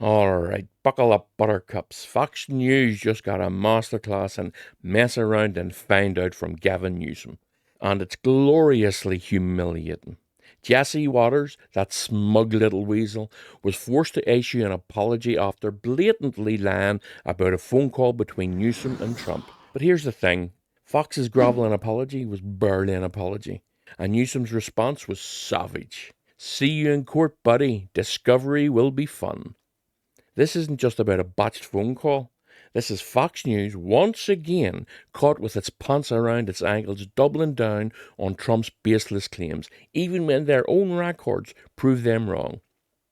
All right, buckle up, buttercups. Fox News just got a masterclass in mess around and find out from Gavin Newsom. And it's gloriously humiliating. Jesse Waters, that smug little weasel, was forced to issue an apology after blatantly lying about a phone call between Newsom and Trump. But here's the thing. Fox's groveling apology was barely an apology, and Newsom's response was savage. See you in court, buddy. Discovery will be fun. This isn't just about a botched phone call. This is Fox News once again caught with its pants around its ankles, doubling down on Trump's baseless claims, even when their own records prove them wrong.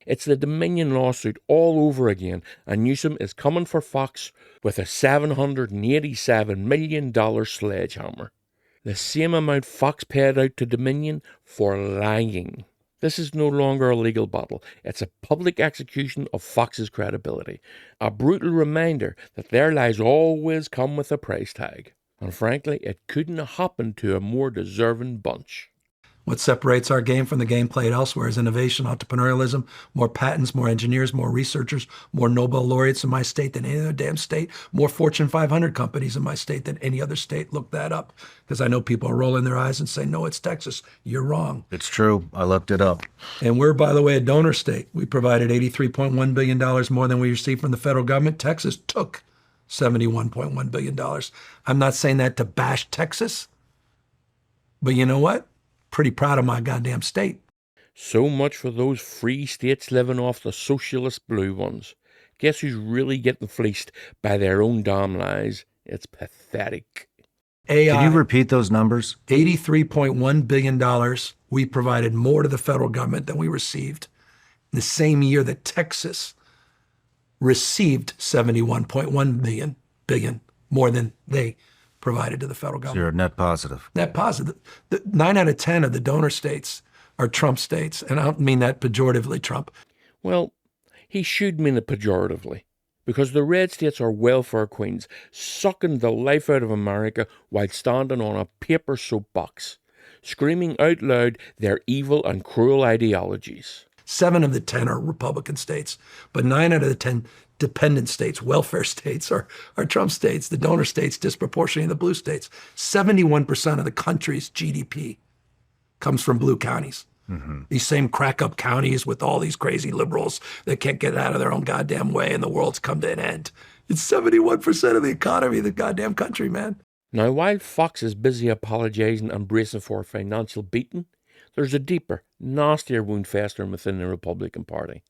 It's the Dominion lawsuit all over again, and Newsom is coming for Fox with a $787 million sledgehammer. The same amount Fox paid out to Dominion for lying. This is no longer a legal battle. It's a public execution of Fox's credibility. A brutal reminder that their lies always come with a price tag. And frankly, it couldn't have happened to a more deserving bunch. What separates our game from the game played elsewhere is innovation, entrepreneurialism, more patents, more engineers, more researchers, more Nobel laureates in my state than any other damn state, more Fortune 500 companies in my state than any other state. Look that up, because I know people are rolling their eyes and saying, no, it's Texas. You're wrong. It's true. I looked it up. And we're, by the way, a donor state. We provided $83.1 billion more than we received from the federal government. Texas took $71.1 billion. I'm not saying that to bash Texas, but you know what? Pretty proud of my goddamn state. So much for those free states living off the socialist blue ones. Guess who's really getting fleeced by their own damn lies? It's pathetic. AI, Can you repeat those numbers? $83.1 billion. We provided more to the federal government than we received. In the same year that Texas received $71.1 billion more than they provided to the federal government. So you're net positive. Net positive. 9 out of 10 of the donor states are Trump states, and I don't mean that pejoratively, Trump. Well, he should mean it pejoratively, because the red states are welfare queens, sucking the life out of America while standing on a paper soapbox, screaming out loud their evil and cruel ideologies. 7 of the 10 are Republican states, but 9 out of the 10 dependent states, welfare states, are Trump states, the donor states disproportionately the blue states. 71% of the country's GDP comes from blue counties. Mm-hmm. These same crack-up counties with all these crazy liberals that can't get out of their own goddamn way and the world's come to an end. It's 71% of the economy of the goddamn country, man. Now, while Fox is busy apologising and bracing for a financial beating, there's a deeper, nastier wound festering within the Republican Party.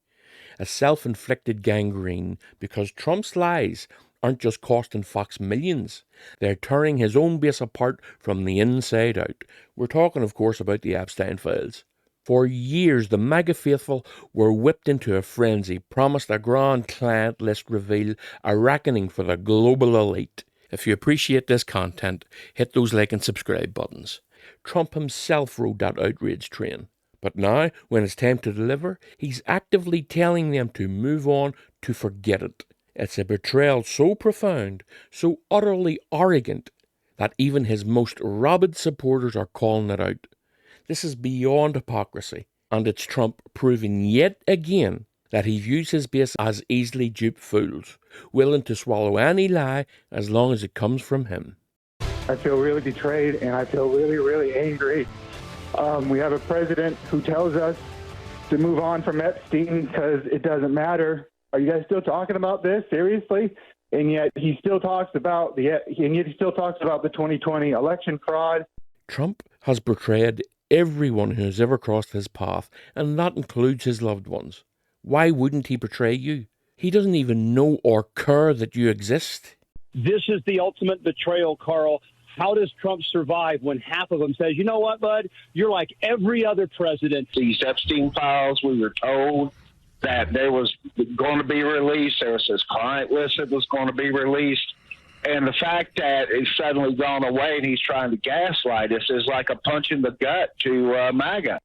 A self-inflicted gangrene, because Trump's lies aren't just costing Fox millions. They're tearing his own base apart from the inside out. We're talking, of course, about the Epstein files. For years, the MAGA faithful were whipped into a frenzy, promised a grand client list reveal, a reckoning for the global elite. If you appreciate this content, hit those like and subscribe buttons. Trump himself rode that outrage train. But now, when it's time to deliver, he's actively telling them to move on, to forget it. It's a betrayal so profound, so utterly arrogant, that even his most rabid supporters are calling it out. This is beyond hypocrisy, and it's Trump proving yet again that he views his base as easily duped fools, willing to swallow any lie as long as it comes from him. I feel really betrayed, and I feel really, really angry. We have a president who tells us to move on from Epstein because it doesn't matter. Are you guys still talking about this seriously? And yet he still talks about the 2020 election fraud. Trump has betrayed everyone who has ever crossed his path, and that includes his loved ones. Why wouldn't he betray you? He doesn't even know or care that you exist. This is the ultimate betrayal, Carl. How does Trump survive when half of them says, you know what, bud, you're like every other president? These Epstein files, we were told that there was going to be released. There was this client list that was going to be released. And the fact that it's suddenly gone away and he's trying to gaslight us is like a punch in the gut to MAGA.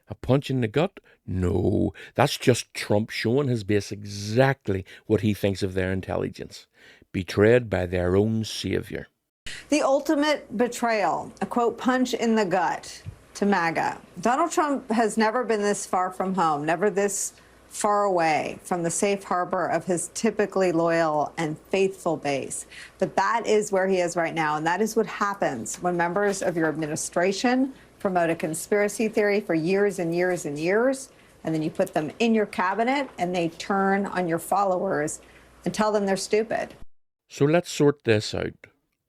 A punch in the gut? No, that's just Trump showing his base exactly what he thinks of their intelligence. Betrayed by their own savior. The ultimate betrayal, a quote, punch in the gut to MAGA. Donald Trump has never been this far from home, never this far away from the safe harbor of his typically loyal and faithful base. But that is where he is right now, and that is what happens when members of your administration promote a conspiracy theory for years and years and years, and then you put them in your cabinet and they turn on your followers and tell them they're stupid. So let's sort this out.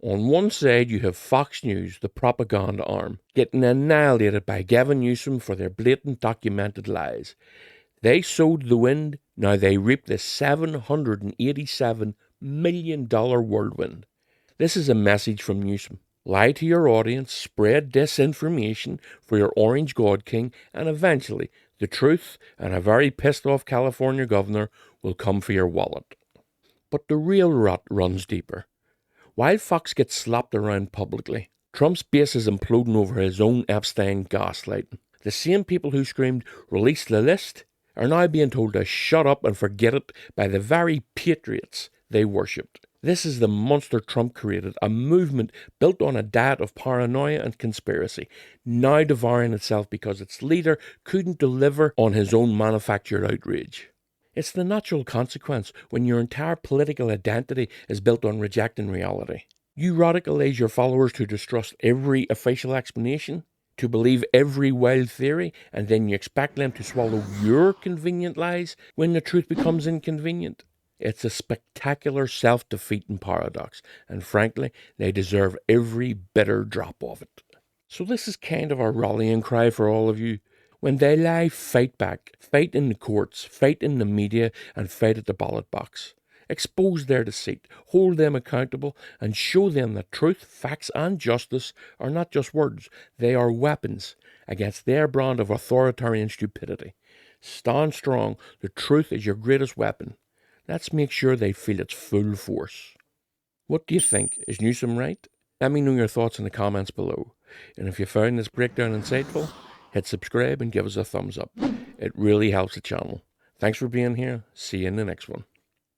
On one side, you have Fox News, the propaganda arm, getting annihilated by Gavin Newsom for their blatant documented lies. They sowed the wind, now they reap the $787 million whirlwind. This is a message from Newsom. Lie to your audience, spread disinformation for your orange God king, and eventually the truth and a very pissed off California governor will come for your wallet. But the real rot runs deeper. While Fox gets slapped around publicly, Trump's base is imploding over his own Epstein gaslighting. The same people who screamed, "Release the list," are now being told to shut up and forget it by the very patriots they worshipped. This is the monster Trump created, a movement built on a diet of paranoia and conspiracy, now devouring itself because its leader couldn't deliver on his own manufactured outrage. It's the natural consequence when your entire political identity is built on rejecting reality. You radicalize your followers to distrust every official explanation, to believe every wild theory, and then you expect them to swallow your convenient lies when the truth becomes inconvenient. It's a spectacular self-defeating paradox, and frankly, they deserve every bitter drop of it. So this is kind of a rallying cry for all of you. When they lie, fight back. Fight in the courts, fight in the media, and fight at the ballot box. Expose their deceit, hold them accountable, and show them that truth, facts, and justice are not just words. They are weapons against their brand of authoritarian stupidity. Stand strong. The truth is your greatest weapon. Let's make sure they feel its full force. What do you think? Is Newsom right? Let me know your thoughts in the comments below. And if you found this breakdown insightful, hit subscribe and give us a thumbs up. It really helps the channel. Thanks for being here. See you in the next one.